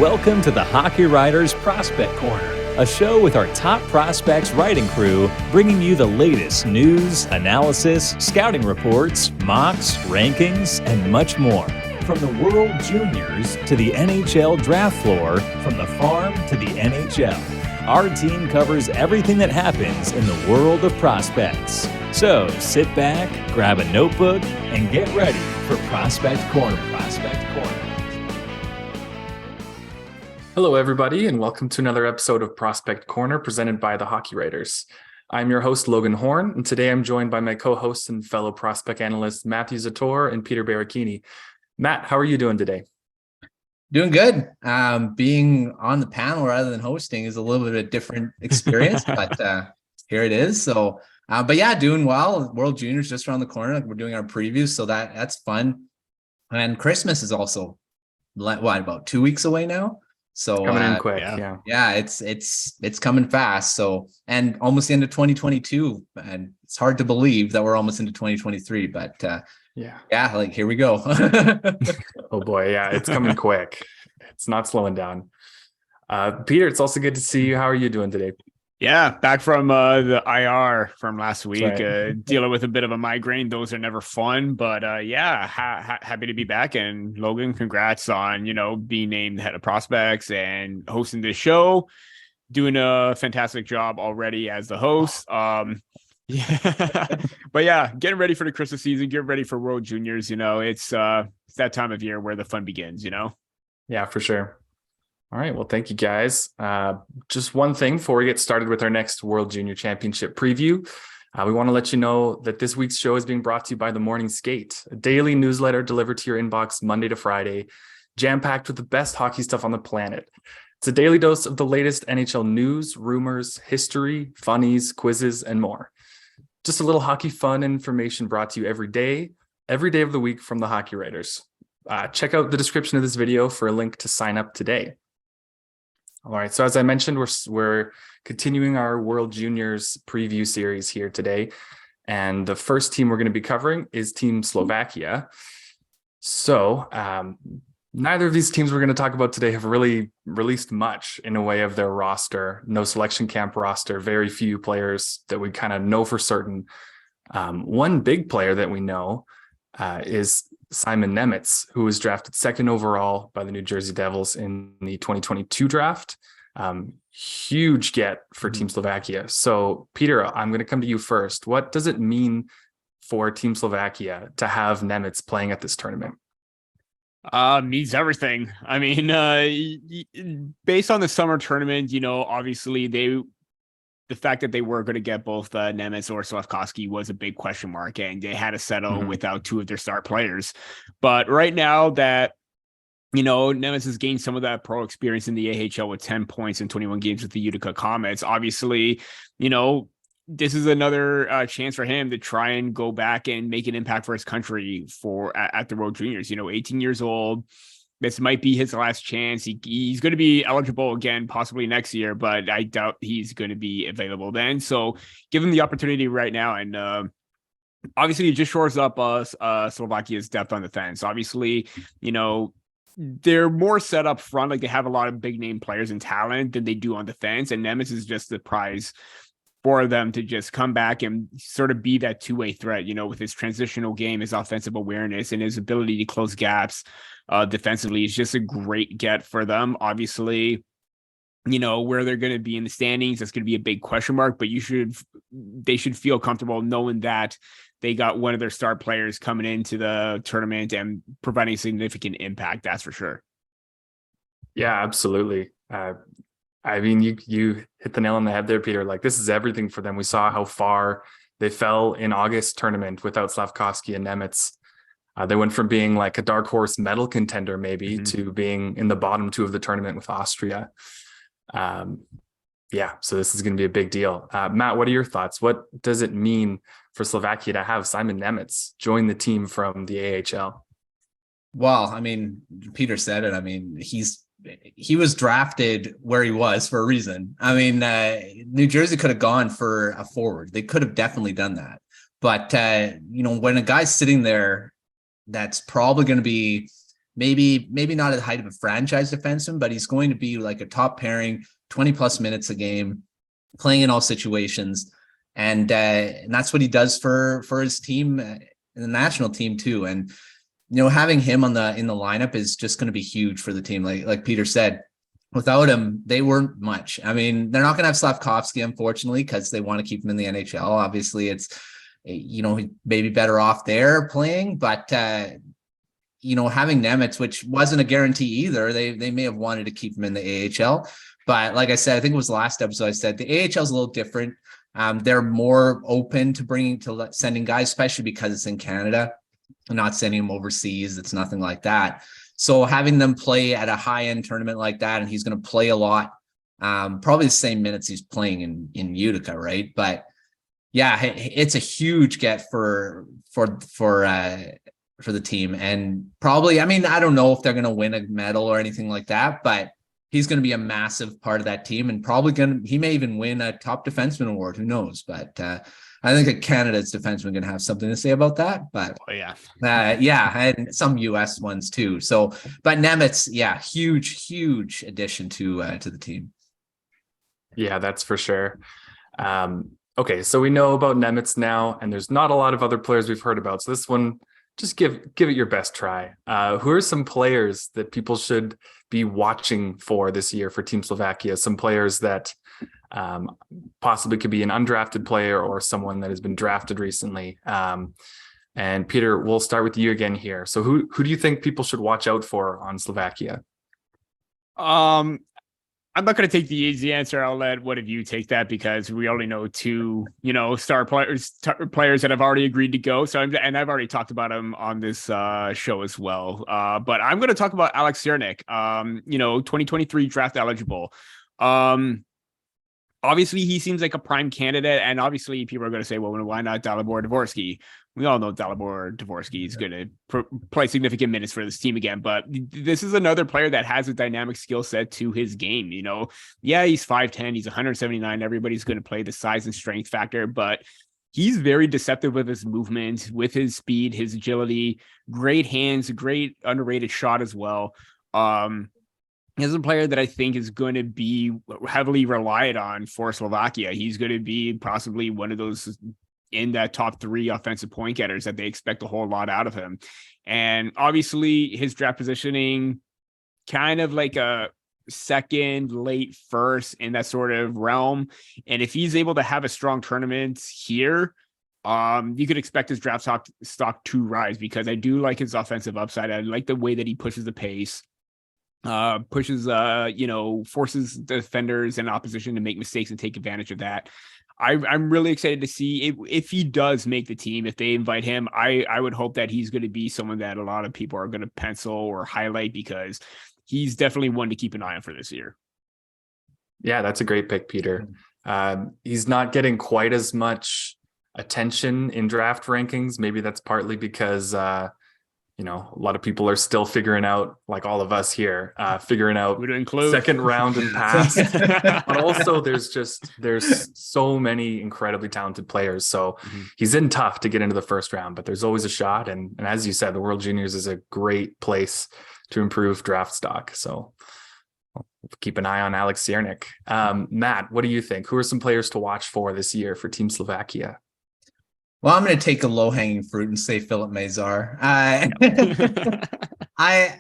Welcome to the Hockey Writers Prospect Corner, a show with our top prospects writing crew, bringing you the latest news, analysis, scouting reports, mocks, rankings, and much more. From the World Juniors to the NHL draft floor, from the farm to the NHL, our team covers everything that happens in the world of prospects. So sit back, grab a notebook, and get ready for Prospect Corner. Hello, everybody, and welcome to another episode of Prospect Corner presented by the Hockey Writers. I'm your host, Logan Horn, and today I'm joined by my co-hosts and fellow prospect analysts, Matthew Zator and Peter Baracchini. Matt, how are you doing today? Doing good. Being on the panel rather than hosting is a little bit of a different experience, but here it is. So, but yeah, doing well. World Juniors just around the corner. Like, we're doing our previews, so that's fun. And Christmas is also about 2 weeks away now. So coming in quick, yeah, it's coming fast. So, and almost into 2022, and it's hard to believe that we're almost into 2023. But yeah, like here we go. Oh boy, yeah, it's coming quick. It's not slowing down. Peter, it's also good to see you. How are you doing today? Yeah, back from the IR from last week, right. Dealing with a bit of a migraine. Those are never fun, but happy to be back. And Logan, congrats on, being named head of prospects and hosting this show. Doing a fantastic job already as the host. Yeah, but yeah, getting ready for the Christmas season, getting ready for World Juniors. It's that time of year where the fun begins, Yeah, for sure. All right. Well, thank you, guys. Just one thing before we get started with our next World Junior Championship preview. We want to let you know that this week's show is being brought to you by The Morning Skate, a daily newsletter delivered to your inbox Monday to Friday, jam-packed with the best hockey stuff on the planet. It's a daily dose of the latest NHL news, rumors, history, funnies, quizzes, and more. Just a little hockey fun and information brought to you every day of the week from the Hockey Writers. Check out the description of this video for a link to sign up today. All right, so as I mentioned, we're continuing our World Juniors preview series here today, and the first team we're going to be covering is Team Slovakia. So neither of these teams we're going to talk about today have really released much in a way of their roster. No selection camp roster, very few players that we kind of know for certain. One big player that we know is Simon Nemec, who was drafted second overall by the New Jersey Devils in the 2022 draft. Huge get for Team Slovakia. So, Peter, I'm going to come to you first. What does it mean for Team Slovakia to have Nemec playing at this tournament? Means everything. I mean, based on the summer tournament, obviously the fact that they were going to get both Nemec or Slafkovsky was a big question mark, and they had to settle without two of their star players. But right now that, Nemec has gained some of that pro experience in the AHL with 10 points in 21 games with the Utica Comets, obviously, this is another chance for him to try and go back and make an impact for his country at the World Juniors. 18 years old. This might be his last chance. He's going to be eligible again, possibly next year, but I doubt he's going to be available then. So give him the opportunity right now. And obviously, it just shores up Slovakia's depth on the fence. Obviously, they're more set up front. Like, they have a lot of big name players and talent than they do on the fence. And Nemec is just the prize for them to just come back and sort of be that two-way threat, with his transitional game, his offensive awareness, and his ability to close gaps defensively is just a great get for them. Obviously, where they're going to be in the standings, that's going to be a big question mark, but they should feel comfortable knowing that they got one of their star players coming into the tournament and providing significant impact. That's for sure. Yeah, absolutely. I mean, you hit the nail on the head there, Peter. Like, this is everything for them. We saw how far they fell in August tournament without Slafkovsky and Nemec. They went from being like a dark horse medal contender maybe to being in the bottom two of the tournament with Austria. So this is going to be a big deal. Matt, what are your thoughts? What does it mean for Slovakia to have Simon Nemec join the team from the AHL? Well, I mean, Peter said it. I mean, he was drafted where he was for a reason. I mean, New Jersey could have gone for a forward. They could have definitely done that. But, when a guy's sitting there, that's probably going to be maybe not at the height of a franchise defenseman, but he's going to be like a top pairing, 20 plus minutes a game, playing in all situations. And that's what he does for his team, the national team too. And, having him in the lineup is just going to be huge for the team. Like Peter said, without him, they weren't much. I mean, they're not going to have Slafkovsky, unfortunately, because they want to keep him in the NHL. Obviously, it's, maybe better off there playing, but, having Nemec, which wasn't a guarantee either, they may have wanted to keep him in the AHL. But like I said, I think it was last episode I said, the AHL is a little different. They're more open to sending guys, especially because it's in Canada. I'm not sending him overseas. It's nothing like that. So having them play at a high-end tournament like that, and he's going to play a lot, probably the same minutes he's playing in Utica, right? But yeah, it's a huge get for the team, and probably, I mean, I don't know if they're going to win a medal or anything like that, but he's going to be a massive part of that team, and probably he may even win a top defenseman award. Who knows? But I think that Canada's defenseman going to have something to say about that. But and some U.S. ones too. So, but Nemec, huge addition to the team. Yeah, that's for sure. Okay, so we know about Nemec now, and there's not a lot of other players we've heard about. So this one, just give it your best try. Who are some players that people should be watching for this year for Team Slovakia? Some players that possibly could be an undrafted player or someone that has been drafted recently. And Peter, we'll start with you again here. So who do you think people should watch out for on Slovakia? I'm not going to take the easy answer. I'll let one of you take that, because we only know two, star players that have already agreed to go. So and I've already talked about him on this show as well. But I'm going to talk about Alex Ciernik, 2023 draft eligible. Obviously, he seems like a prime candidate, and obviously people are going to say, well, why not Dalibor Dvorsky? We all know Dalibor Dvorsky is going to play significant minutes for this team again, but this is another player that has a dynamic skill set to his game. He's 5'10", he's 179. Everybody's going to play the size and strength factor, but he's very deceptive with his movement, with his speed, his agility, great hands, great underrated shot as well. He's a player that I think is going to be heavily relied on for Slovakia. He's going to be possibly one of those in that top 3 offensive point getters that they expect a whole lot out of him. And obviously his draft positioning, kind of like a second, late first in that sort of realm. And if he's able to have a strong tournament here, you could expect his draft stock to rise, because I do like his offensive upside. I like the way that he pushes the pace. Forces defenders and opposition to make mistakes and take advantage of that. I'm really excited to see if he does make the team. If they invite him, I would hope that he's going to be someone that a lot of people are going to pencil or highlight, because he's definitely one to keep an eye on for this year. Yeah, that's a great pick, Peter. He's not getting quite as much attention in draft rankings. Maybe that's partly because a lot of people are still figuring out, like all of us here, figuring out second round and past. But also there's so many incredibly talented players. So he's in tough to get into the first round, but there's always a shot. And as you said, the World Juniors is a great place to improve draft stock. So we'll keep an eye on Alex Ciernik. Matt, what do you think? Who are some players to watch for this year for Team Slovakia? Well, I'm going to take a low-hanging fruit and say Philip Mesar. I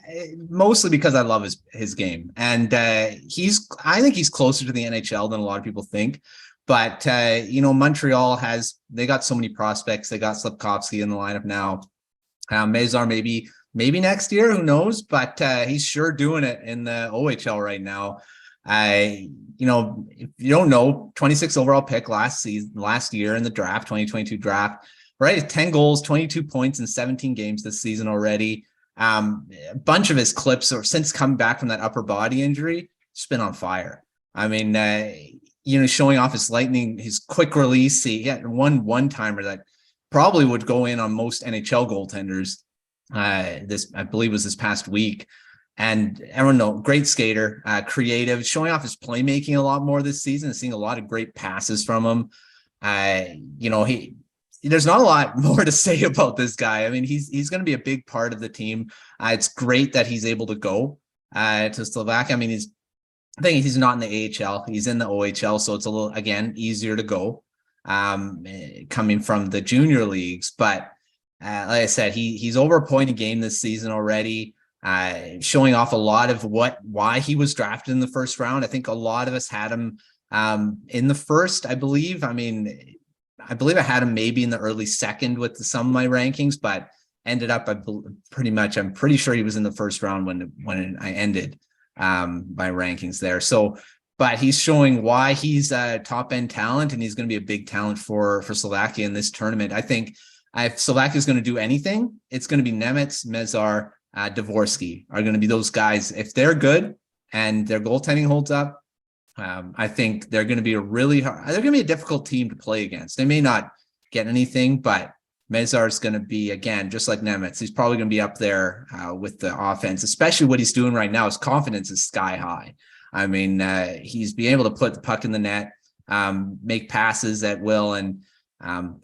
mostly because I love his game, and I think he's closer to the NHL than a lot of people think. But Montreal they got so many prospects. They got Slafkovsky in the lineup now. Mesar maybe next year, who knows? But he's sure doing it in the OHL right now. If you don't know, 26th overall pick last year in the draft, 2022 draft, right? 10 goals, 22 points in 17 games this season already. A bunch of his clips, or since coming back from that upper body injury, just been on fire. I mean, showing off his lightning, his quick release. He had one-timer that probably would go in on most NHL goaltenders. I believe was this past week. And everyone knows, great skater, creative, showing off his playmaking a lot more this season, seeing a lot of great passes from him. there's not a lot more to say about this guy. I mean, he's going to be a big part of the team. It's great that he's able to go to Slovakia. I mean, I think he's not in the AHL. He's in the OHL, so it's a little, again, easier to go coming from the junior leagues. But like I said, he's over a point a game this season already, showing off a lot of why he was drafted in the first round. I think a lot of us had him in the first, I believe. I mean, I believe I had him maybe in the early second with some of my rankings, but ended up, I'm pretty sure he was in the first round when I ended my rankings there. So, but he's showing why he's a top end talent, and he's going to be a big talent for Slovakia in this tournament. I think if Slovakia is going to do anything, it's going to be Nemec, Mesar, Dvorsky are going to be those guys. If they're good and their goaltending holds up, I think they're going to be they're going to be a difficult team to play against. They may not get anything, but Mesar is going to be, again, just like Nemec, he's probably going to be up there with the offense, especially what he's doing right now. His confidence is sky high. I mean, he's being able to put the puck in the net, make passes at will, and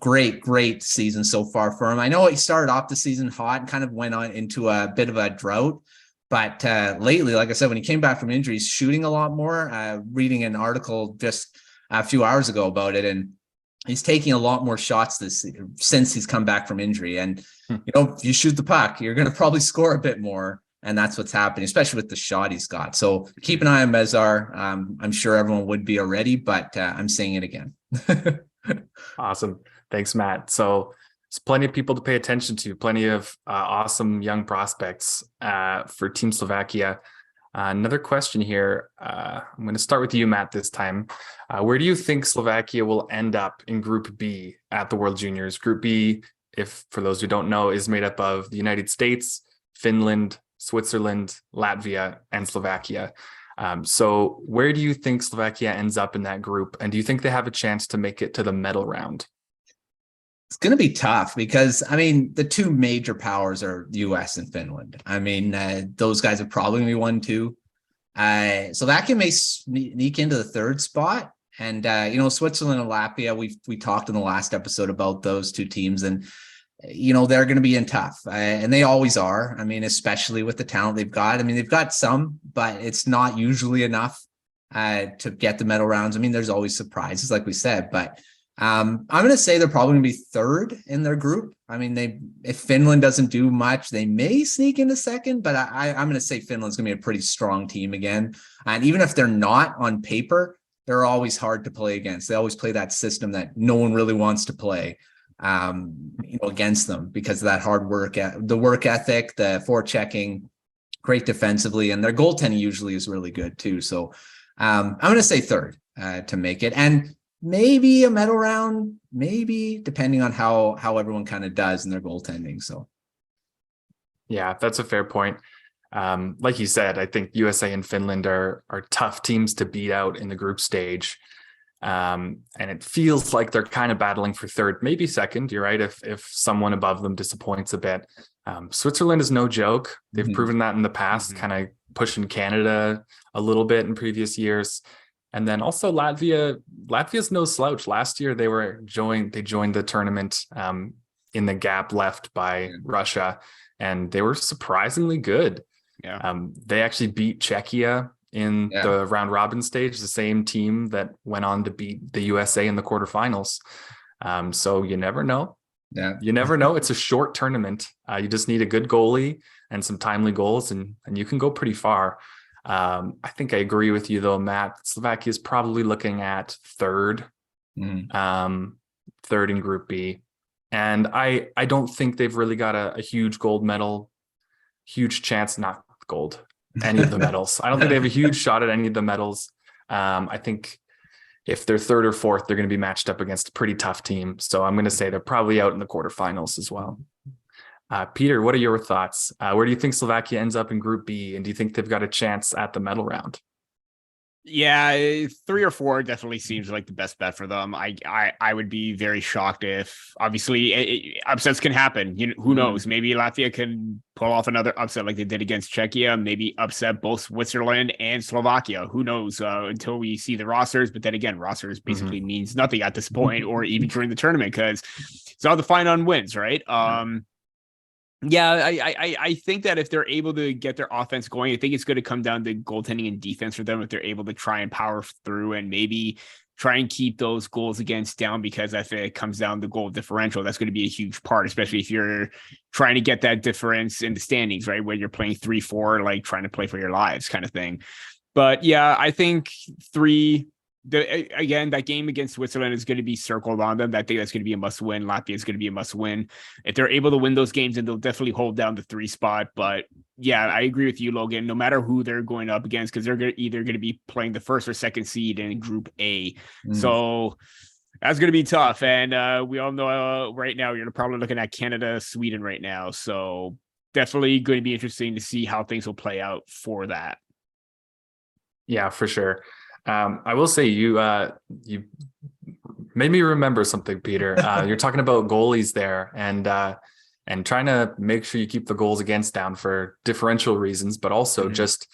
great season so far for him. I know he started off the season hot and kind of went on into a bit of a drought, but lately, like I said, when he came back from injury, he's shooting a lot more. Reading an article just a few hours ago about it, and he's taking a lot more shots since he's come back from injury. And, if you shoot the puck, you're going to probably score a bit more. And that's what's happening, especially with the shot he's got. So keep an eye on Mesar. I'm sure everyone would be already, but I'm saying it again. Awesome. Thanks, Matt. So there's plenty of people to pay attention to, plenty of awesome young prospects for Team Slovakia. Another question here. I'm going to start with you, Matt, this time. Where do you think Slovakia will end up in Group B at the World Juniors? Group B, if for those who don't know, is made up of the United States, Finland, Switzerland, Latvia, and Slovakia. So where do you think Slovakia ends up in that group? And do you think they have a chance to make it to the medal round? It's going to be tough because, I mean, the two major powers are US and Finland. I mean, those guys are probably going to be 1-2. Slovakia may sneak into the third spot. And, Switzerland and Latvia, we talked in the last episode about those two teams, and they're going to be in tough, and they always are. I mean, especially with the talent they've got. I mean, they've got some, but it's not usually enough to get the medal rounds. I mean, there's always surprises, like we said, but I'm going to say they're probably going to be third in their group. I mean, if Finland doesn't do much, they may sneak into second, but I'm going to say Finland's going to be a pretty strong team again. And even if they're not on paper, they're always hard to play against. They always play that system that no one really wants to play against them because of that hard work, the work ethic, the forechecking, great defensively, and their goaltending usually is really good too. So I'm going to say third to make it, and maybe a medal round, maybe depending on how everyone kind of does in their goaltending. So yeah, that's a fair point. Like you said, I think USA and Finland are tough teams to beat out in the group stage. And it feels like they're kind of battling for third, maybe second. You're right. If someone above them disappoints a bit. Switzerland is no joke. They've proven that in the past, kind of pushing Canada a little bit in previous years. And then also Latvia's no slouch. Last year they joined the tournament in the gap left by Russia, and they were surprisingly good. Yeah. They actually beat Czechia in the round robin stage, the same team that went on to beat the USA in the quarterfinals. So you never know. Yeah. You never know. It's a short tournament. You just need a good goalie and some timely goals, and you can go pretty far. I think I agree with you though, Matt. Slovakia is probably looking at third in Group B. And I don't think they've really got a huge gold medal, huge chance, not gold, any of the medals. I don't think they have a huge shot at any of the medals. I think if they're third or fourth, they're going to be matched up against a pretty tough team. So I'm going to say they're probably out in the quarterfinals as well. Peter, what are your thoughts? Where do you think Slovakia ends up in Group B? And do you think they've got a chance at the medal round? Yeah, 3 or 4 definitely seems like the best bet for them. I would be very shocked if, obviously, upsets can happen. Who knows? Maybe Latvia can pull off another upset like they did against Czechia. Maybe upset both Switzerland and Slovakia. Who knows? Until we see the rosters. But then again, rosters basically means nothing at this point, or even during the tournament, because it's all the fine on wins, right? Yeah, I think that if they're able to get their offense going, I think it's going to come down to goaltending and defense for them if they're able to try and power through and maybe try and keep those goals against down, because if it comes down to goal differential, that's going to be a huge part, especially if you're trying to get that difference in the standings, right? Where you're playing 3-4, like trying to play for your lives kind of thing. But yeah, I think again, that game against Switzerland is going to be circled on them. I think that's going to be a must win. Latvia is going to be a must win. If they're able to win those games, and they'll definitely hold down the 3 spot. But yeah, I agree with you, Logan, no matter who they're going up against, because they're either going to be playing the 1st or 2nd seed in Group A. So that's going to be tough. And we all know right now, you're probably looking at Canada, Sweden right now. So definitely going to be interesting to see how things will play out for that. Yeah, for sure. I will say you made me remember something, Peter. You're talking about goalies there and trying to make sure you keep the goals against down for differential reasons, but also just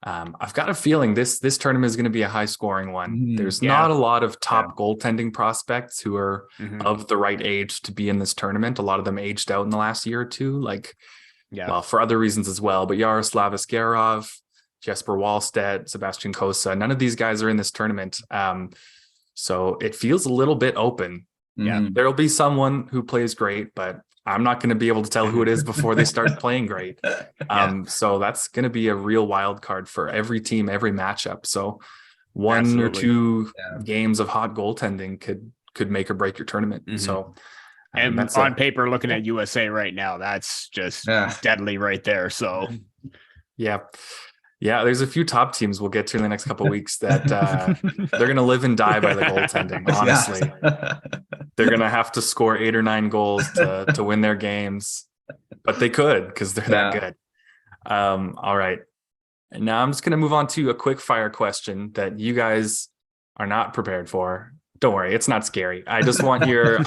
I've got a feeling this tournament is going to be a high scoring one. There's not a lot of top goaltending prospects who are of the right age to be in this tournament. A lot of them aged out in the last year or two, well, for other reasons as well. But Yaroslav Askarov, Jesper Wallstedt, Sebastian Kosa, none of these guys are in this tournament. So it feels a little bit open. Yeah, there'll be someone who plays great, but I'm not going to be able to tell who it is before they start playing great. So that's going to be a real wild card for every team, every matchup. So one or two games of hot goaltending could make or break your tournament. So and that's on paper, looking at USA right now, that's just deadly right there. So yeah, there's a few top teams we'll get to in the next couple of weeks that they're going to live and die by the goaltending. Honestly, they're going to have to score 8 or 9 goals to win their games, but they could because they're that good. All right, and now I'm just going to move on to a quick fire question that you guys are not prepared for. Don't worry, it's not scary. I just want your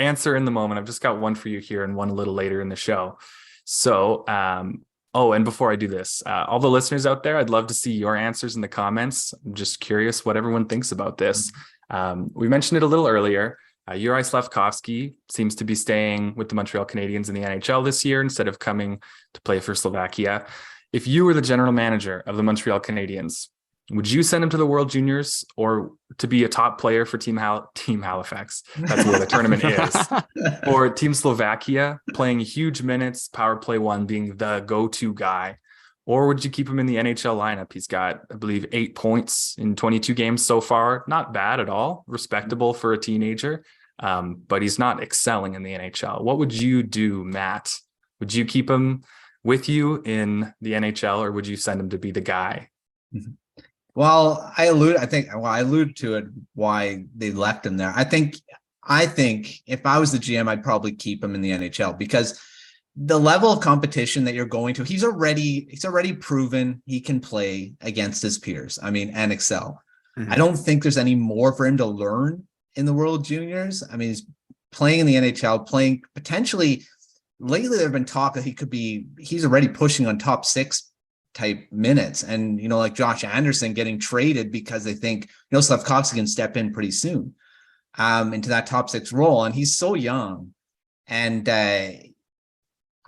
answer in the moment. I've just got one for you here and one a little later in the show. So, and before I do this, all the listeners out there, I'd love to see your answers in the comments. I'm just curious what everyone thinks about this. We mentioned it a little earlier. Jiri Slafkovsky seems to be staying with the Montreal Canadiens in the NHL this year instead of coming to play for Slovakia. If you were the general manager of the Montreal Canadiens, would you send him to the World Juniors or to be a top player for Team Halifax? That's where the tournament is. Or Team Slovakia, playing huge minutes, power play 1, being the go-to guy? Or would you keep him in the NHL lineup? He's got, I believe, 8 points in 22 games so far. Not bad at all. Respectable for a teenager. But he's not excelling in the NHL. What would you do, Matt? Would you keep him with you in the NHL, or would you send him to be the guy? Well, I alluded to it, why they left him there. I think if I was the GM, I'd probably keep him in the NHL because the level of competition that you're going to, he's already proven he can play against his peers. I mean, and excel. I don't think there's any more for him to learn in the World Juniors. I mean, he's playing in the NHL, playing potentially. Lately, there have been talk that he's already pushing on top 6 type minutes, and like Josh Anderson getting traded because they think Slafkovsky can step in pretty soon into that top 6 role, and he's so young. And I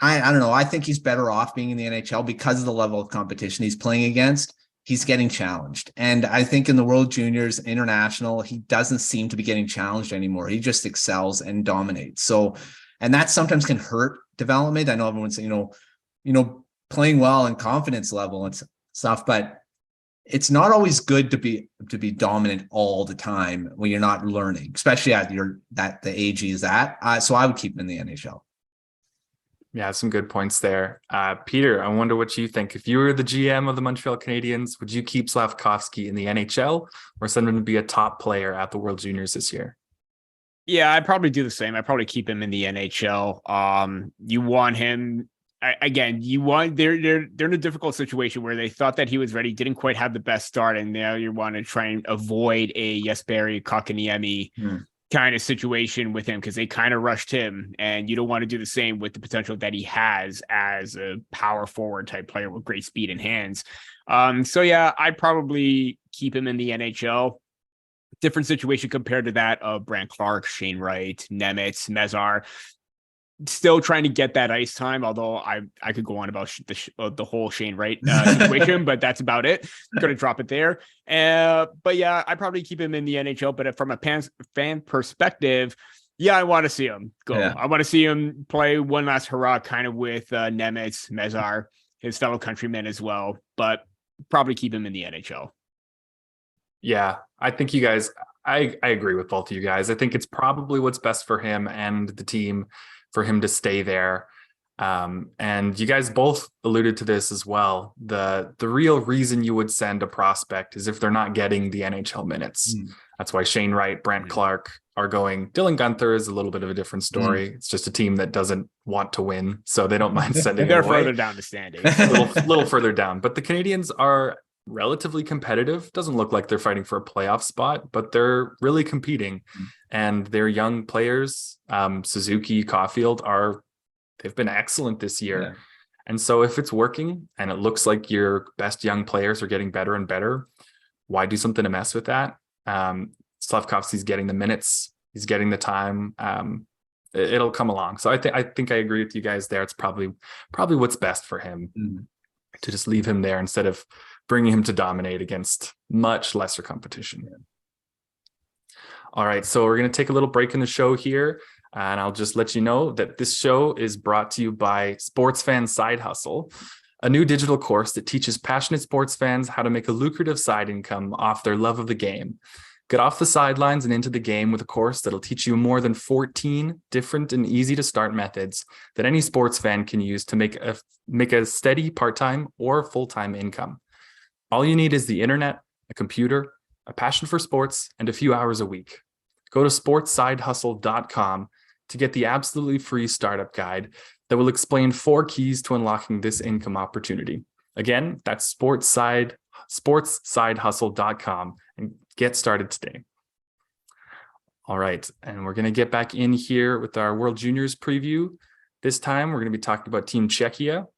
don't know. I think he's better off being in the NHL because of the level of competition he's playing against. He's getting challenged, and I think in the World Juniors International, he doesn't seem to be getting challenged anymore. He just excels and dominates. So, and that sometimes can hurt development. I know everyone's playing well and confidence level and stuff, but it's not always good to be dominant all the time when you're not learning, especially at the age he is at. So I would keep him in the NHL. Yeah, some good points there. Peter, I wonder what you think. If you were the GM of the Montreal Canadiens, would you keep Slafkovsky in the NHL or send him to be a top player at the World Juniors this year? Yeah, I'd probably do the same. I'd probably keep him in the NHL. You want him again. They're in a difficult situation where they thought that he was ready, didn't quite have the best start, and now you want to try and avoid a Jesperi Kotkaniemi kind of situation with him because they kind of rushed him, and you don't want to do the same with the potential that he has as a power forward type player with great speed and hands. So yeah, I'd probably keep him in the NHL. different situation compared to that of Brandt Clarke, Shane Wright, Nemec, Mesar. Still trying to get that ice time, although I could go on about the whole Shane Wright situation, but that's about it. Going to drop it there. But yeah, I probably keep him in the NHL. But from a fan perspective, yeah, I want to see him go. Yeah. I want to see him play one last hurrah, kind of with Nemec, Mesar, his fellow countrymen as well. But probably keep him in the NHL. Yeah, I think you guys. I agree with both of you guys. I think it's probably what's best for him and the team, for him to stay there. And you guys both alluded to this as well. The real reason you would send a prospect is if they're not getting the NHL minutes. That's why Shane Wright, Brandt Clarke are going. Dylan Guenther is a little bit of a different story. It's just a team that doesn't want to win, so they don't mind sending they're it away. Further down the standings. little further down. But the Canadiens are relatively competitive. Doesn't look like they're fighting for a playoff spot, but they're really competing. And their young players, Suzuki, Caulfield, they've been excellent this year. Yeah. And so if it's working and it looks like your best young players are getting better and better, why do something to mess with that? Slafkovsky's getting the minutes, he's getting the time. It'll come along. So I think I agree with you guys there. It's probably what's best for him to just leave him there instead of bringing him to dominate against much lesser competition. Yeah. All right, so we're going to take a little break in the show here, and I'll just let you know that this show is brought to you by Sports Fan Side Hustle, a new digital course that teaches passionate sports fans how to make a lucrative side income off their love of the game. Get off the sidelines and into the game with a course that'll teach you more than 14 different and easy to start methods that any sports fan can use to make a steady part-time or full-time income. All you need is the internet, a computer, a passion for sports, and a few hours a week. Go to sportsidehustle.com to get the absolutely free startup guide that will explain 4 keys to unlocking this income opportunity. Again, that's sportsidehustle.com, and get started today. All right, and we're going to get back in here with our World Juniors preview. This time, we're going to be talking about Team Czechia.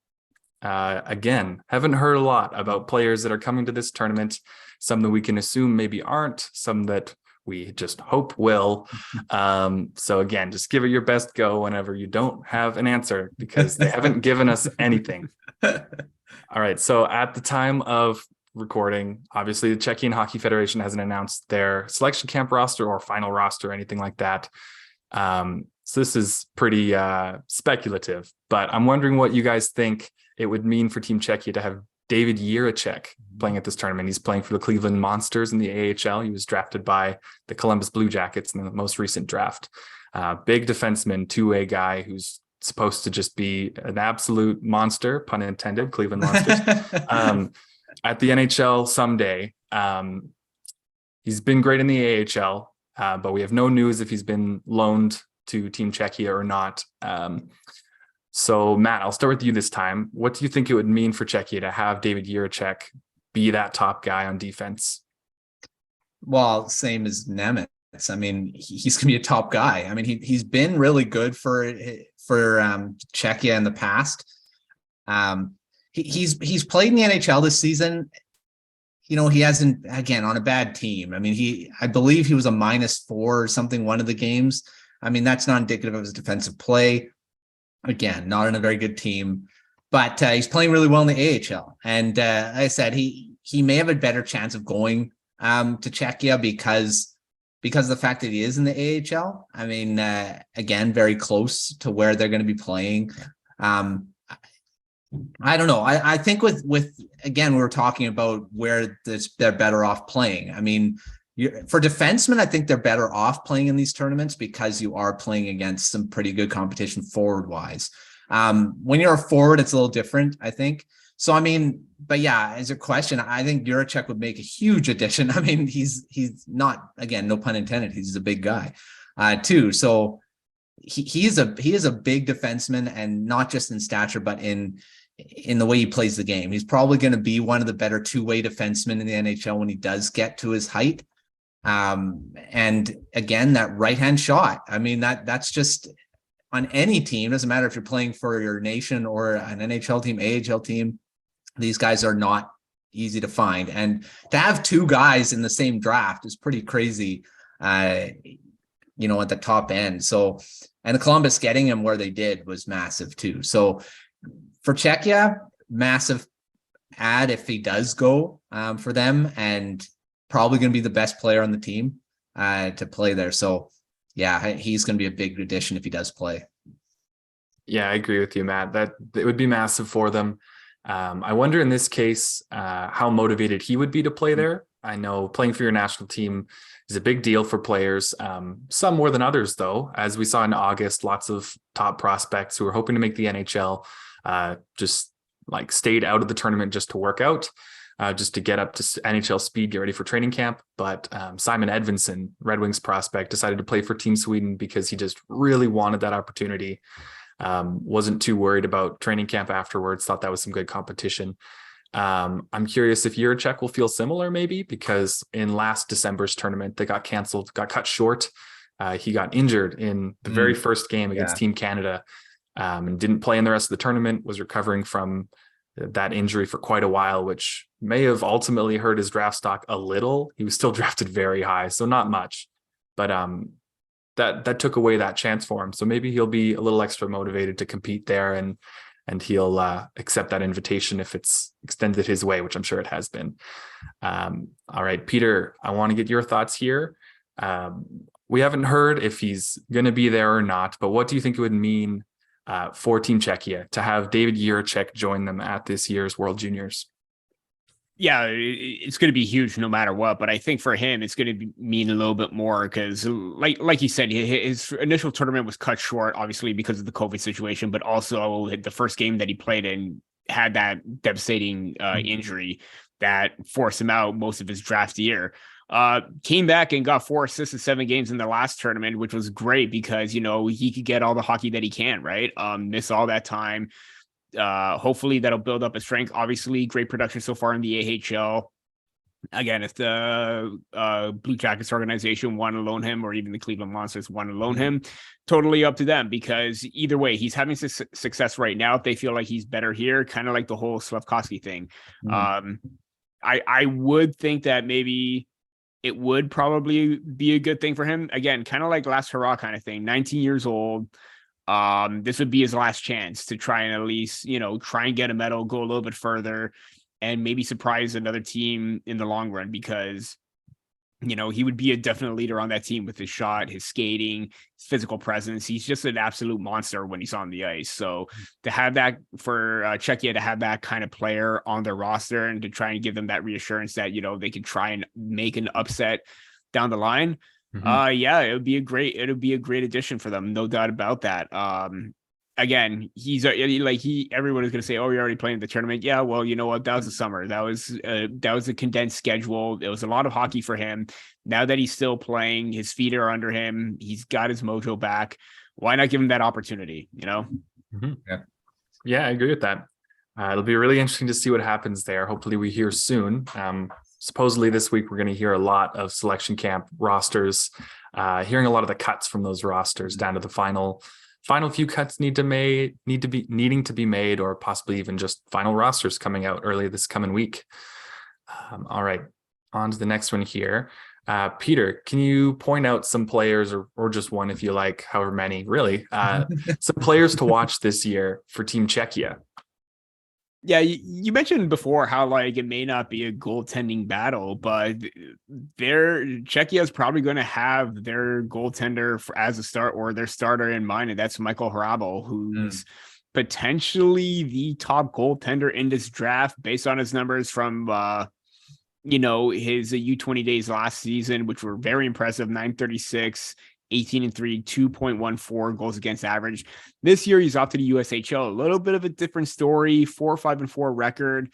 Again, haven't heard a lot about players that are coming to this tournament. Some that we can assume maybe aren't, some that we just hope will. So again, just give it your best go whenever you don't have an answer, because they haven't given us anything. All right, so at the time of recording, obviously the Czechian Hockey Federation hasn't announced their selection camp roster or final roster or anything like that. So this is pretty speculative, but I'm wondering what you guys think it would mean for Team Czechia to have David Jiricek playing at this tournament. He's playing for the Cleveland Monsters in the AHL. He was drafted by the Columbus Blue Jackets in the most recent draft. Big defenseman, two-way guy who's supposed to just be an absolute monster, pun intended, Cleveland Monsters. At the NHL someday. He's been great in the AHL, but we have no news if he's been loaned to Team Czechia or not. So Matt, I'll start with you this time. What do you think it would mean for Czechia to have David Jiricek be that top guy on defense? Well, same as Nemec. I mean, he's going to be a top guy. I mean, he's been really good for Czechia in the past. He's played in the NHL this season. You know, he hasn't, again, on a bad team. I mean, I believe he was a -4 or something one of the games. I mean, that's not indicative of his defensive play. Again, not in a very good team, but he's playing really well in the AHL. And like I said, he may have a better chance of going to Czechia because of the fact that he is in the AHL. I mean, again, very close to where they're going to be playing. I don't know. I think with again, we were talking about where they're better off playing. I mean, for defensemen, I think they're better off playing in these tournaments because you are playing against some pretty good competition forward-wise. When you're a forward, it's a little different, I think. So, I mean, but yeah, as a question, I think Jiricek would make a huge addition. I mean, he's not, again, no pun intended, he's a big guy, too. So he is a big defenseman, and not just in stature, but in the way he plays the game. He's probably going to be one of the better two-way defensemen in the NHL when he does get to his height. And again, that right-hand shot, I mean, that's just on any team. Doesn't matter if you're playing for your nation or an NHL team, AHL team. These guys are not easy to find. And to have two guys in the same draft is pretty crazy, at the top end. So, and the Columbus getting him where they did was massive too. So for Czechia, massive add if he does go for them, and probably going to be the best player on the team to play there. So yeah, he's going to be a big addition if he does play. Yeah, I agree with you, Matt. That it would be massive for them. I wonder in this case how motivated he would be to play there. I know playing for your national team is a big deal for players, some more than others, though. As we saw in August, lots of top prospects who were hoping to make the NHL just like stayed out of the tournament just to work out, just to get up to NHL speed, get ready for training camp. But Simon Edvinsson, Red Wings prospect, decided to play for Team Sweden because he just really wanted that opportunity. Wasn't too worried about training camp afterwards, thought that was some good competition. I'm curious if Jiricek will feel similar, maybe, because in last December's tournament, they got canceled, got cut short. He got injured in the very first game against Team Canada, and didn't play in the rest of the tournament, was recovering from that injury for quite a while, which may have ultimately hurt his draft stock a little. He was still drafted very high, so not much, but that took away that chance for him. So maybe he'll be a little extra motivated to compete there, and he'll accept that invitation if it's extended his way, which I'm sure it has been. All right, Peter, I want to get your thoughts here. We haven't heard if he's going to be there or not, but what do you think it would mean for Team Czechia to have David Jiricek join them at this year's World Juniors? Yeah, it's going to be huge no matter what. But I think for him, it's going to mean a little bit more because, like you said, his initial tournament was cut short, obviously because of the COVID situation, but also the first game that he played in had that devastating injury that forced him out most of his draft year. Came back and got 4 assists in 7 games in the last tournament, which was great because, he could get all the hockey that he can, right? Miss all that time. Hopefully that'll build up his strength. Obviously, great production so far in the AHL. Again, if the Blue Jackets organization want to loan him, or even the Cleveland Monsters want to loan him, totally up to them, because either way, he's having success right now. If they feel like he's better here, kind of like the whole Slafkovsky thing. I would think that maybe it would probably be a good thing for him. Again, kind of like last hurrah kind of thing. 19 years old. This would be his last chance to try and at least, try and get a medal, go a little bit further, and maybe surprise another team in the long run, because, he would be a definite leader on that team with his shot, his skating, his physical presence. He's just an absolute monster when he's on the ice. So to have that for Czechia, to have that kind of player on their roster and to try and give them that reassurance that, they can try and make an upset down the line. Yeah, it would be a great addition for them. No doubt about that. Again, he's everyone is going to say, oh, you're already playing the tournament. Yeah, well, you know what? That was the summer. That was a condensed schedule. It was a lot of hockey for him. Now that he's still playing, his feet are under him. He's got his mojo back. Why not give him that opportunity? Yeah, I agree with that. It'll be really interesting to see what happens there. Hopefully we hear soon. Supposedly this week, we're going to hear a lot of selection camp rosters, hearing a lot of the cuts from those rosters down to the final few cuts needing to be made, or possibly even just final rosters coming out early this coming week. All right, on to the next one here. Peter, can you point out some players, or just one if you like, however many, really, some players to watch this year for Team Czechia? Yeah, you mentioned before how it may not be a goaltending battle, but Czechia is probably going to have their goaltender as a start, or their starter in mind, and that's Michael Hrabal, who's potentially the top goaltender in this draft based on his numbers from his U20 days last season, which were very impressive. 936. 18-3, 2.14 goals against average. This year, he's off to the USHL. A little bit of a different story, 4-5-4 record,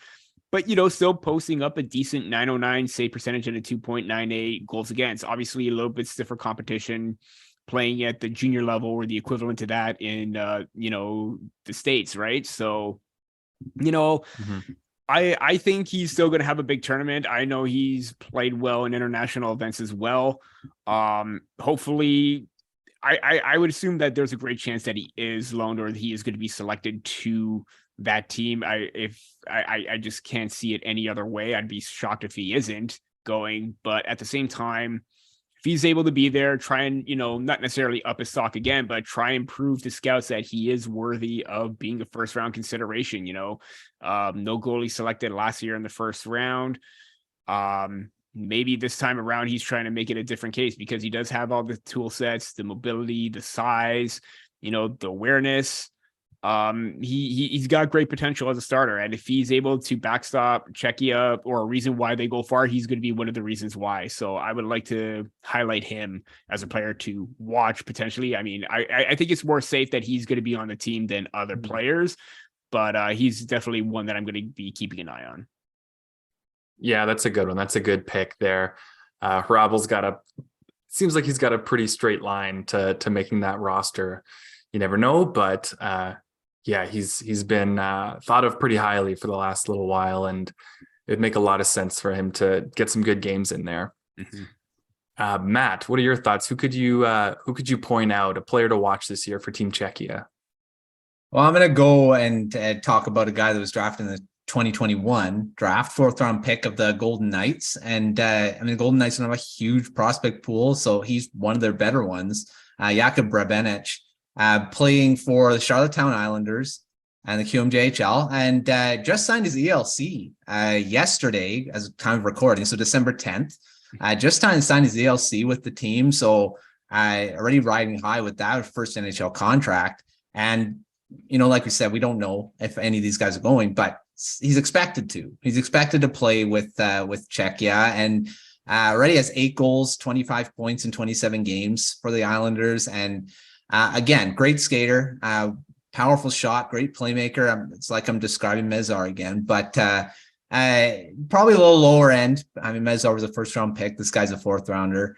but, still posting up a decent 909 save percentage and a 2.98 goals against. Obviously, a little bit stiffer competition, playing at the junior level, or the equivalent to that in, the States, right? So, I think he's still going to have a big tournament. I know he's played well in international events as well. Hopefully, I would assume that there's a great chance that he is loaned or he is going to be selected to that team. I just can't see it any other way. I'd be shocked if he isn't going, but at the same time, if he's able to be there, try and, not necessarily up his stock again, but try and prove to scouts that he is worthy of being a first round consideration. No goalie selected last year in the first round. Maybe this time around, he's trying to make it a different case because he does have all the tool sets, the mobility, the size, the awareness. He's got great potential as a starter. And if he's able to backstop Czechia or a reason why they go far, he's going to be one of the reasons why. So I would like to highlight him as a player to watch potentially. I mean, I think it's more safe that he's going to be on the team than other players, but he's definitely one that I'm going to be keeping an eye on. Yeah, that's a good one. That's a good pick there. Hrabal's seems like he's got a pretty straight line to making that roster. You never know, but yeah, he's been thought of pretty highly for the last little while, and it'd make a lot of sense for him to get some good games in there. Mm-hmm. Matt, what are your thoughts? Who could you point out a player to watch this year for Team Czechia? Well, I'm going to go and talk about a guy that was drafted in the 2021 draft, 4th round pick of the Golden Knights. And the Golden Knights don't have a huge prospect pool, so he's one of their better ones. Jakub Brabenec, playing for the Charlottetown Islanders and the QMJHL, and just signed his ELC yesterday as a time of recording, so December 10th. Just signed his ELC with the team, so already riding high with that first NHL contract. And like we said, we don't know if any of these guys are going, but he's expected to. He's expected to play with Czechia, and already has 8 goals, 25 points in 27 games for the Islanders. And again, great skater, powerful shot, great playmaker. It's like I'm describing Mesar again, but probably a little lower end. I mean, Mesar was a 1st round pick. This guy's a 4th rounder,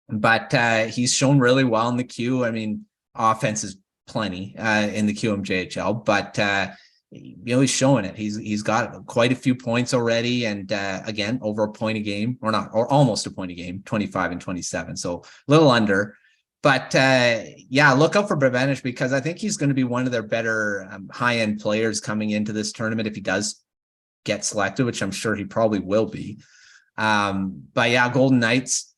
but he's shown really well in the Q. I mean, offense is plenty in the QMJHL, but he's showing it. He's got quite a few points already, and again, over a point a game, or almost a point a game, 25 and 27, so a little under. But look out for Brabenec, because I think he's going to be one of their better high-end players coming into this tournament if he does get selected, which I'm sure he probably will be. But yeah, Golden Knights,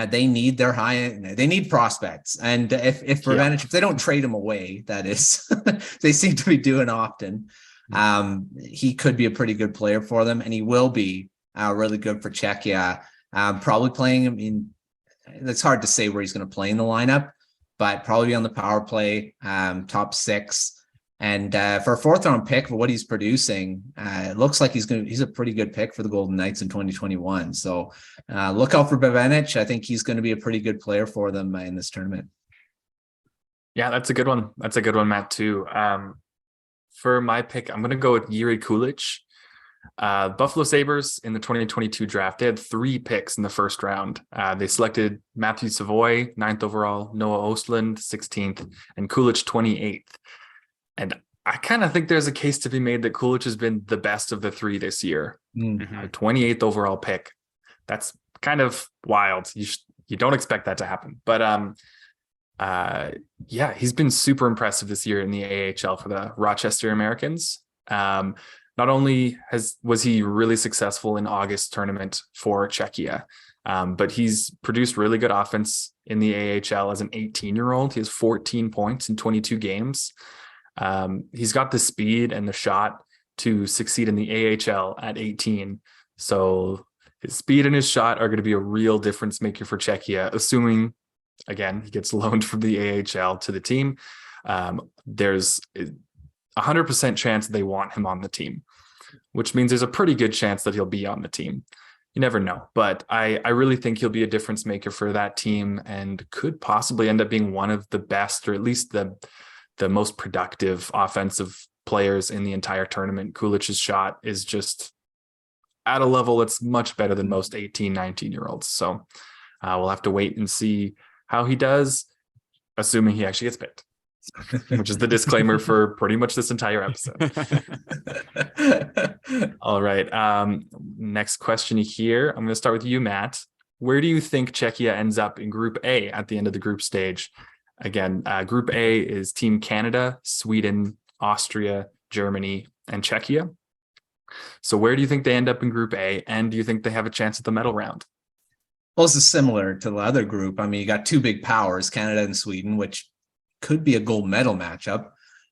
they need their they need prospects. And if Brabenec, if they don't trade him away, that is, they seem to be doing often, he could be a pretty good player for them, and he will be really good for Czechia. Probably playing him in, it's hard to say where he's going to play in the lineup, but probably on the power play, top 6. And for a 4th round pick, for what he's producing, it looks like he's a pretty good pick for the Golden Knights in 2021. So look out for Brabenec. I think he's going to be a pretty good player for them in this tournament. Yeah, that's a good one. That's a good one, Matt, too. For my pick, I'm going to go with Jiri Kulich. Buffalo Sabres in the 2022 draft, they had 3 picks in the 1st round. They selected Matthew Zator, 9th overall, Noah Ostlund, 16th, and Kulich, 28th. And I kind of think there's a case to be made that Kulich has been the best of the 3 this year. Mm-hmm. 28th overall pick. That's kind of wild. You don't expect that to happen. But he's been super impressive this year in the AHL for the Rochester Americans. Not only was he really successful in August tournament for Czechia, but he's produced really good offense in the AHL as an 18-year-old. He has 14 points in 22 games. He's got the speed and the shot to succeed in the AHL at 18. So his speed and his shot are going to be a real difference maker for Czechia, assuming, again, he gets loaned from the AHL to the team. There's 100% chance they want him on the team, which means there's a pretty good chance that he'll be on the team. You never know, but I really think he'll be a difference maker for that team and could possibly end up being one of the best, or at least the most productive offensive players in the entire tournament. Kulich's shot is just at a level that's much better than most 18, 19-year-olds. So we'll have to wait and see how he does, assuming he actually gets picked, which is the disclaimer for pretty much this entire episode. All right. Next question here. I'm going to start with you, Matt. Where do you think Czechia ends up in Group A at the end of the group stage? Again, Group A is Team Canada, Sweden, Austria, Germany, and Czechia. So where do you think they end up in Group A? And do you think they have a chance at the medal round? Well, this is similar to the other group. I mean, you got two big powers, Canada and Sweden, which could be a gold medal matchup.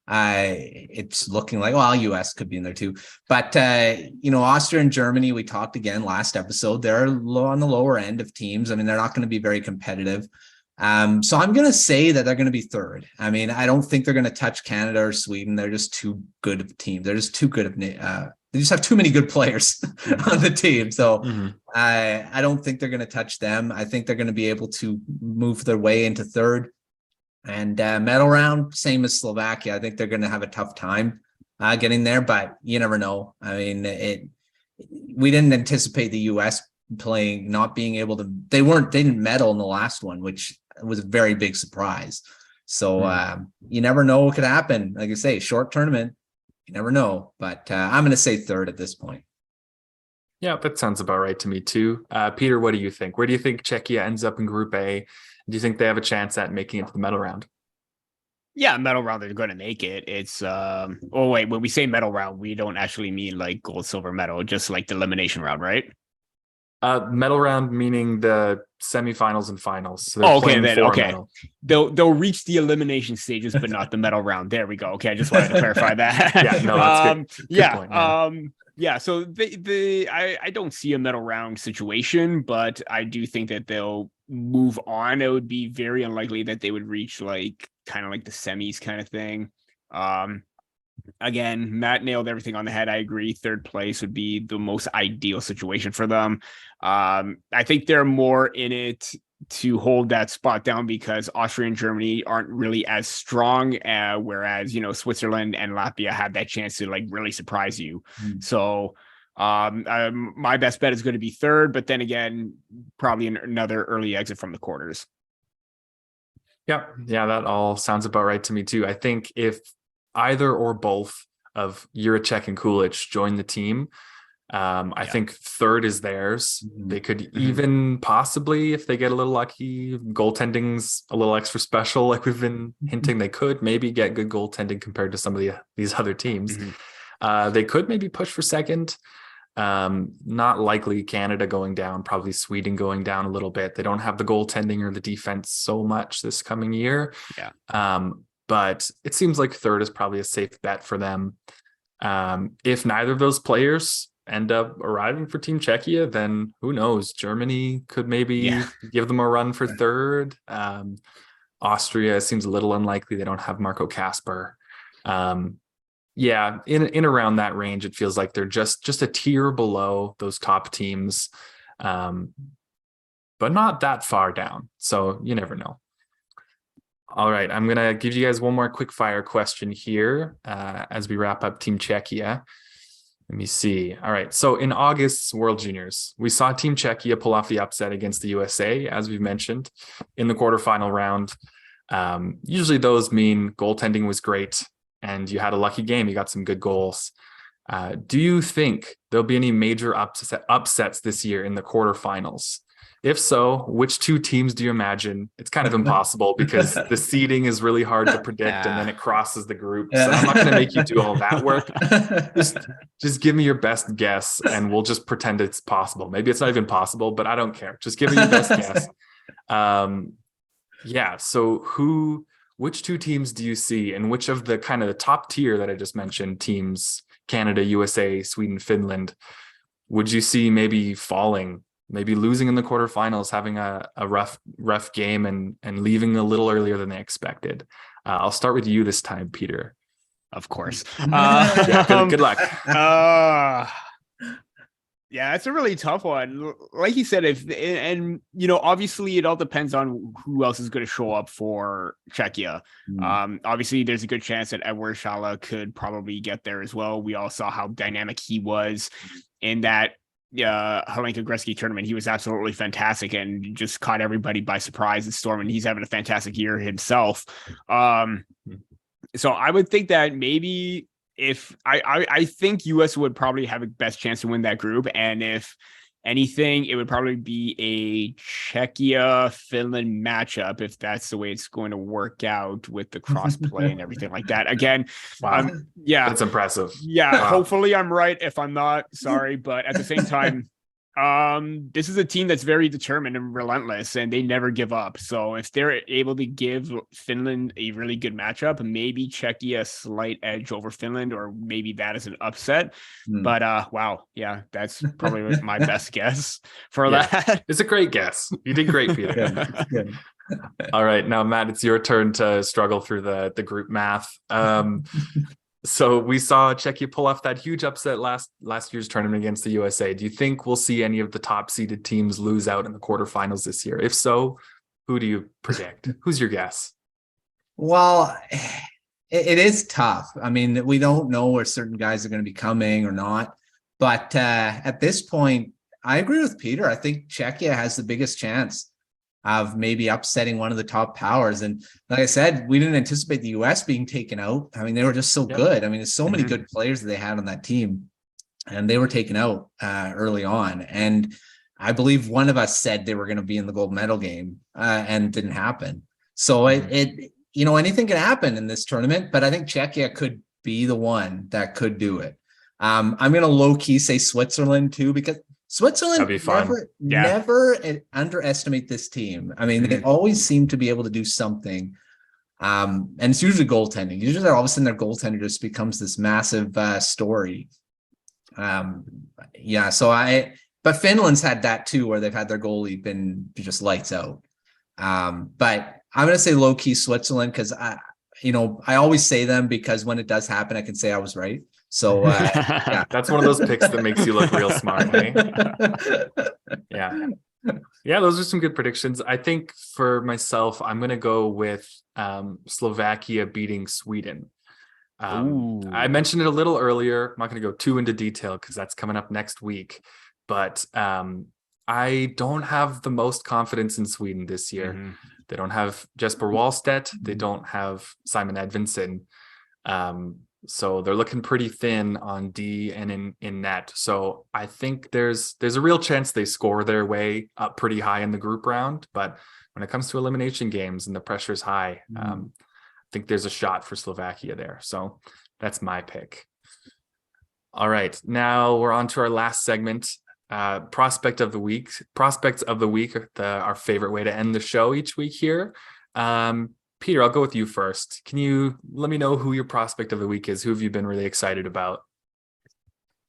It's looking like, well, US could be in there too. But, Austria and Germany, we talked again last episode, they're low on the lower end of teams. I mean, they're not going to be very competitive. So I'm going to say that they're going to be third. I mean, I don't think they're going to touch Canada or Sweden. They're just too good of a team. They're just too good of, they just have too many good players on the team. So I don't think they're going to touch them. I think they're going to be able to move their way into third. And medal round, same as Slovakia. I think they're going to have a tough time getting there, but you never know. I mean, we didn't anticipate the US playing, not being able to, they didn't medal in the last one, which was a very big surprise. So you never know what could happen. Like I say, short tournament, you never know, but I'm going to say third at this point. Yeah, that sounds about right to me too. Peter, what do you think? Where do you think Czechia ends up in Group A? Do you think they have a chance at making it to the medal round? Yeah, medal round, they're going to make it. It's, when we say medal round, we don't actually mean like gold, silver medal, just like the elimination round, right? Medal round meaning the semifinals and finals. So okay. Medal. They'll reach the elimination stages, but not the medal round. There we go. Okay, I just wanted to clarify that. Yeah, no, that's good. Good point, man. Yeah, so I don't see a medal round situation, but I do think that they'll move on. It would be very unlikely that they would reach like kind of like the semis kind of thing. Again, Matt nailed everything on the head. I agree. Third place would be the most ideal situation for them. I think they're more in it to hold that spot down because Austria and Germany aren't really as strong, whereas, Switzerland and Latvia have that chance to like really surprise you. So my best bet is going to be third, but then again, probably another early exit from the quarters. Yeah, that all sounds about right to me too. I think if either or both of Jiricek and Kulich join the team, I think third is theirs. They could even possibly, if they get a little lucky, goaltending's a little extra special, like we've been hinting, they could maybe get good goaltending compared to some of these other teams. They could maybe push for second. Not likely Canada going down, probably Sweden going down a little bit. They don't have the goaltending or the defense so much this coming year. But it seems like third is probably a safe bet for them. If neither of those players end up arriving for Team Czechia, then who knows? Germany could maybe give them a run for third. Austria seems a little unlikely. They don't have Marco Kasper. In around that range, it feels like they're just a tier below those top teams, but not that far down. So you never know. All right, I'm going to give you guys one more quick fire question here as we wrap up Team Czechia. Let me see. All right, so in August's World Juniors, we saw Team Czechia pull off the upset against the USA, as we've mentioned, in the quarterfinal round. Usually those mean goaltending was great and you had a lucky game. You got some good goals. Do you think there'll be any major upsets this year in the quarterfinals? If so, which two teams do you imagine? It's kind of impossible because the seeding is really hard to predict and then it crosses the group. So I'm not going to make you do all that work. Just give me your best guess and we'll just pretend it's possible. Maybe it's not even possible, but I don't care. Just give me your best guess. So which two teams do you see and which of the kind of the top tier that I just mentioned, teams, Canada, USA, Sweden, Finland, would you see maybe falling? Maybe losing in the quarterfinals, having a rough game and leaving a little earlier than they expected. I'll start with you this time, Peter. Of course. Good luck. It's a really tough one. Like you said, obviously it all depends on who else is going to show up for Czechia. Obviously there's a good chance that Edward Shala could probably get there as well. We all saw how dynamic he was in that Hlinka Gretzky tournament. He was absolutely fantastic and just caught everybody by surprise and storm, and he's having a fantastic year himself. So I would think that maybe if I think US would probably have a best chance to win that group, and if anything, it would probably be a Czechia-Finland matchup if that's the way it's going to work out with the cross play and everything like that. Again, Wow. yeah, That's impressive. Yeah, Wow. hopefully I'm right. If I'm not, sorry, but at the same time, this is a team that's very determined and relentless, and they never give up. So if they're able to give Finland a really good matchup, maybe Czechia a slight edge over Finland, or maybe that is an upset. But wow, yeah, that's probably my best guess for that. It's a great guess. You did great, Peter. Good. All right, now Matt, it's your turn to struggle through the group math. So we saw Czechia pull off that huge upset last year's tournament against the USA. Do you think we'll see any of the top seeded teams lose out in the quarterfinals this year? If so, who do you predict? Who's your guess? Well, it is tough. I mean, we don't know where certain guys are going to be coming or not. But at this point, I agree with Peter. I think Czechia has the biggest chance of maybe upsetting one of the top powers. And like I said, we didn't anticipate the US being taken out. I mean, they were just so good. I mean, there's so many good players that they had on that team, and they were taken out early on. And I believe one of us said they were going to be in the gold medal game and didn't happen. So it anything can happen in this tournament, but I think Czechia could be the one that could do it. I'm going to low key say Switzerland too, because Switzerland never underestimate this team. I mean, they always seem to be able to do something. And it's usually goaltending. Usually all of a sudden their goaltender just becomes this massive story. But Finland's had that too, where they've had their goalie been just lights out. But I'm going to say low key Switzerland, because I always say them because when it does happen, I can say I was right. So yeah, that's one of those picks that makes you look real smart. Eh? Yeah, those are some good predictions. I think for myself, I'm going to go with Slovakia beating Sweden. I mentioned it a little earlier. I'm not going to go too into detail because that's coming up next week. But I don't have the most confidence in Sweden this year. They don't have Jesper Wallstedt. They don't have Simon Edvinsson. So they're looking pretty thin on D and in net. So I think there's a real chance they score their way up pretty high in the group round. But when it comes to elimination games and the pressure's high, I think there's a shot for Slovakia there. So that's my pick. All right, now we're on to our last segment. Prospects of the week, our favorite way to end the show each week here. Peter, I'll go with you first. Can you let me know who your prospect of the week is? Who have you been really excited about?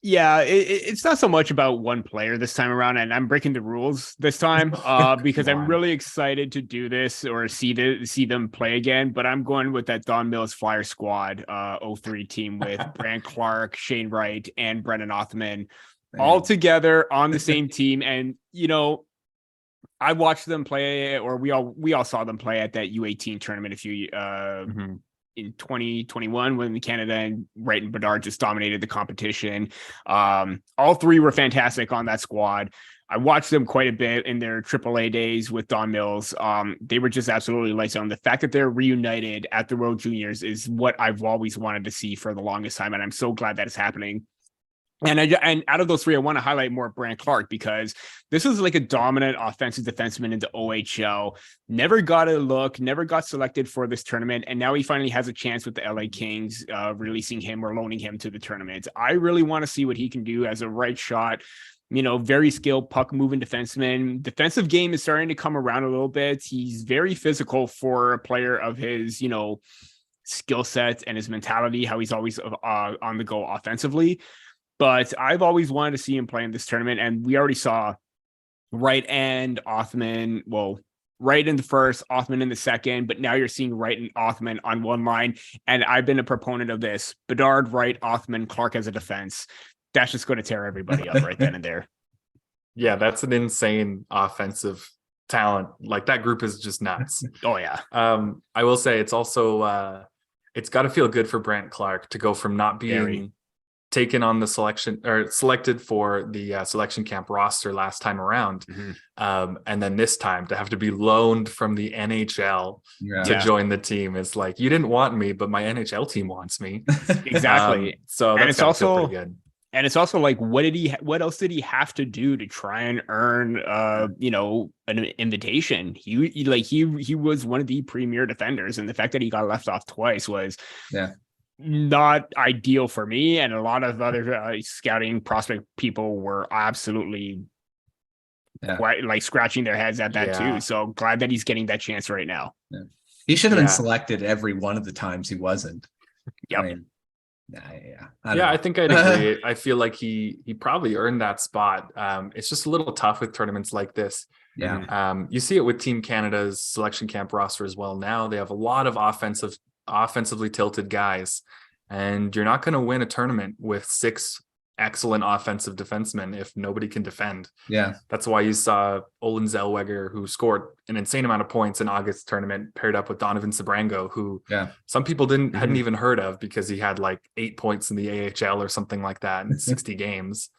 Yeah, it's not so much about one player this time around, and I'm breaking the rules this time because I'm really excited to do this or see them play again. But I'm going with that Don Mills Flyer Squad 03 team with Brant Clark, Shane Wright, and Brennan Othman all together on the same team. And I watched them play, or we all saw them play at that U18 tournament in 2021 when Canada and Wright and Bedard just dominated the competition. All three were fantastic on that squad. I watched them quite a bit in their AAA days with Don Mills. They were just absolutely lights on. The fact that they're reunited at the World Juniors is what I've always wanted to see for the longest time, and I'm so glad that it's happening. And out of those three, I want to highlight more Brant Clark, because this is like a dominant offensive defenseman in the OHL. Never got a look, never got selected for this tournament, and now he finally has a chance with the LA Kings, releasing him or loaning him to the tournament. I really want to see what he can do as a right shot, very skilled puck moving defenseman. Defensive game is starting to come around a little bit. He's very physical for a player of his, skill set and his mentality, how he's always on the go offensively. But I've always wanted to see him play in this tournament, and we already saw Wright and Othman. Well, Wright in the first, Othman in the second, but now you're seeing Wright and Othman on one line. And I've been a proponent of this: Bedard, Wright, Othman, Clark as a defense. That's just going to tear everybody up right then and there. Yeah, that's an insane offensive talent. Like, that group is just nuts. Oh yeah. I will say it's also it's got to feel good for Brant Clark to go from not being taken on the selection or selected for the selection camp roster last time around. And then this time to have to be loaned from the NHL to join the team. It's like, you didn't want me, but my NHL team wants me. Exactly. So that's also pretty good. And it's also like, what else did he have to do to try and earn, an invitation? He was one of the premier defenders, and the fact that he got left off twice was not ideal for me. And a lot of other scouting prospect people were absolutely quite like scratching their heads at that too. So glad that he's getting that chance right now. Yeah. He should have been selected every one of the times he wasn't. Yep. I mean, I think I'd agree. I feel like he probably earned that spot. It's just a little tough with tournaments like this. Yeah. You see it with Team Canada's selection camp roster as well. Now they have a lot of offensively tilted guys, and you're not going to win a tournament with 6 excellent offensive defensemen if nobody can defend. Yeah. That's why you saw Olin Zellweger, who scored an insane amount of points in August tournament, paired up with Donovan Sabrango, who some people hadn't even heard of because he had like 8 points in the AHL or something like that in 60 games.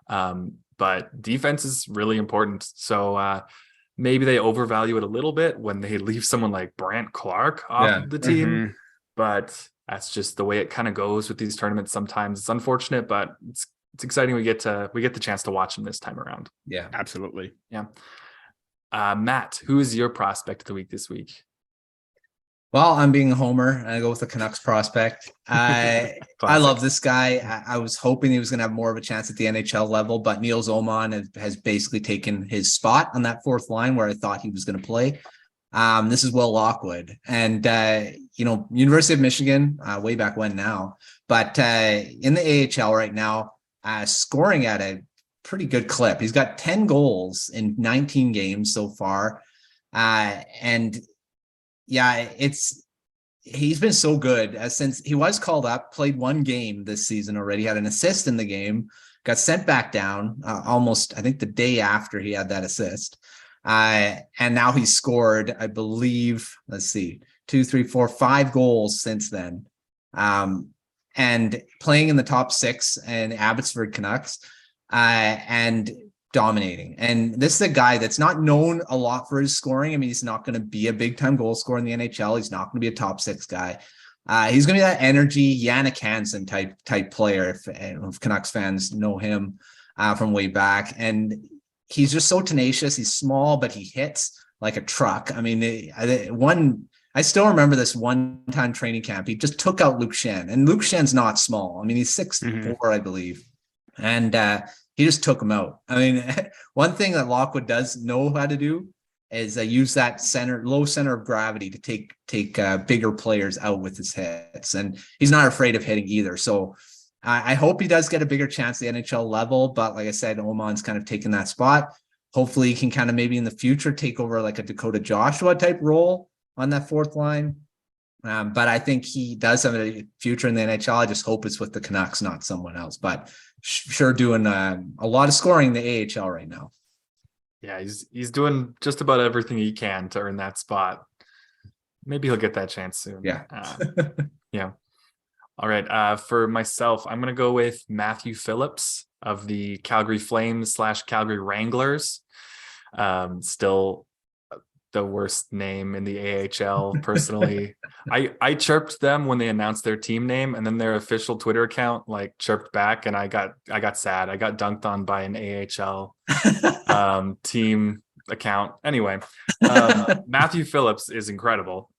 But defense is really important. So maybe they overvalue it a little bit when they leave someone like Brant Clark off the team. But that's just the way it kind of goes with these tournaments. Sometimes it's unfortunate, but it's exciting. We get the chance to watch them this time around. Yeah, absolutely. Yeah. Matt, who is your prospect of the week this week? Well, I'm being a homer and I go with the Canucks prospect. I love this guy. I was hoping he was going to have more of a chance at the NHL level, but Niels Oman has basically taken his spot on that fourth line where I thought he was going to play. This is Will Lockwood, and University of Michigan, way back when now, but in the AHL right now, scoring at a pretty good clip. He's got 10 goals in 19 games so far, and he's been so good since he was called up. Played 1 game this season already. Had an assist in the game. Got sent back down almost, I think, the day after he had that assist. And now he's scored, I believe, 2, 3, 4, 5 goals since then. And playing in the top 6 in Abbotsford Canucks, and dominating. And this is a guy that's not known a lot for his scoring. I mean, he's not going to be a big time goal scorer in the NHL. He's not going to be a top 6 guy. He's going to be that energy Jannik Hansen type player. If Canucks fans know him from way back, and he's just so tenacious. He's small, but he hits like a truck. I mean, I still remember this one-time training camp. He just took out Luke Shen, and Luke Shen's not small. I mean, he's 6'4", I believe. And he just took him out. I mean, one thing that Lockwood does know how to do is use that low center of gravity to take bigger players out with his hits. And he's not afraid of hitting either. So I hope he does get a bigger chance at the NHL level, but like I said, Oman's kind of taken that spot. Hopefully he can kind of maybe in the future take over like a Dakota Joshua type role on that fourth line. But I think he does have a future in the NHL. I just hope it's with the Canucks, not someone else, but sure doing a lot of scoring in the AHL right now. Yeah, he's doing just about everything he can to earn that spot. Maybe he'll get that chance soon. Yeah. Yeah. All right. For myself, I'm going to go with Matthew Phillips of the Calgary Flames / Calgary Wranglers. Still the worst name in the AHL, personally. I chirped them when they announced their team name, and then their official Twitter account like chirped back, and I got sad. I got dunked on by an AHL team account. Anyway, Matthew Phillips is incredible.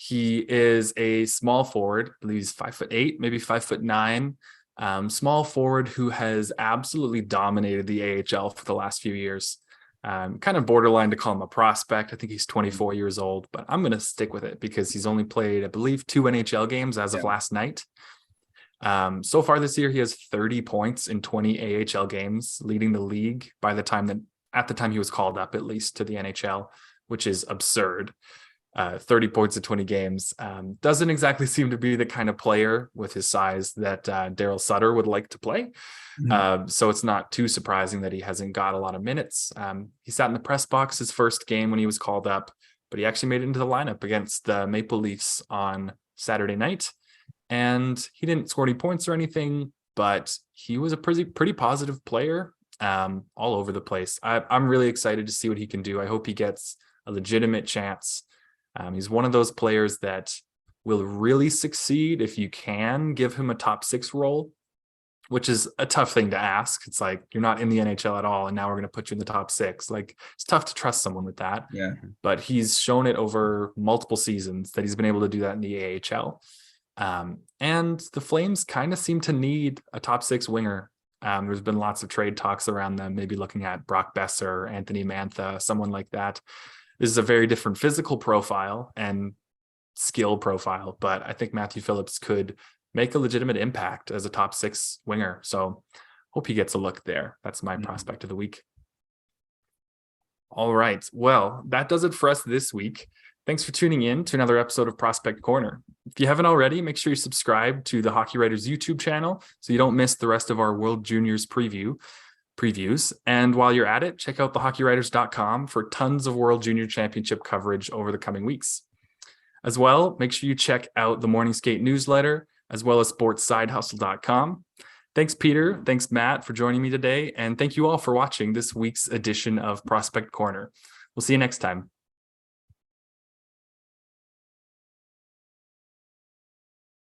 He is a small forward. I believe he's 5'8", maybe 5'9". Small forward who has absolutely dominated the AHL for the last few years. Kind of borderline to call him a prospect. I think he's 24 years old, but I'm going to stick with it because he's only played, I believe, 2 NHL games as of last night. So far this year, he has 30 points in 20 AHL games, leading the league at the time he was called up, at least, to the NHL, which is absurd. 30 points in 20 games. Doesn't exactly seem to be the kind of player with his size that Daryl Sutter would like to play. So it's not too surprising that he hasn't got a lot of minutes. He sat in the press box his first game when he was called up, but he actually made it into the lineup against the Maple Leafs on Saturday night. And he didn't score any points or anything, but he was a pretty positive player all over the place. I'm really excited to see what he can do. I hope he gets a legitimate chance. He's one of those players that will really succeed if you can give him a top 6 role. which is a tough thing to ask. It's like, you're not in the NHL at all, and now we're going to put you in the top 6. Like, it's tough to trust someone with that. Yeah. But he's shown it over multiple seasons that he's been able to do that in the AHL. And the Flames kind of seem to need a top 6 winger. There's been lots of trade talks around them, maybe looking at Brock Besser, Anthony Mantha, someone like that. This is a very different physical profile and skill profile, but I think Matthew Phillips could make a legitimate impact as a top 6 winger. So hope he gets a look there. That's my prospect of the week. All right. Well, that does it for us this week. Thanks for tuning in to another episode of Prospect Corner. If you haven't already, make sure you subscribe to the Hockey Writers YouTube channel so you don't miss the rest of our World Juniors previews. And while you're at it, check out thehockeywriters.com for tons of World Junior Championship coverage over the coming weeks. As well, make sure you check out the Morning Skate newsletter, as well as sportsidehustle.com. Thanks, Peter. Thanks, Matt, for joining me today. And thank you all for watching this week's edition of Prospect Corner. We'll see you next time.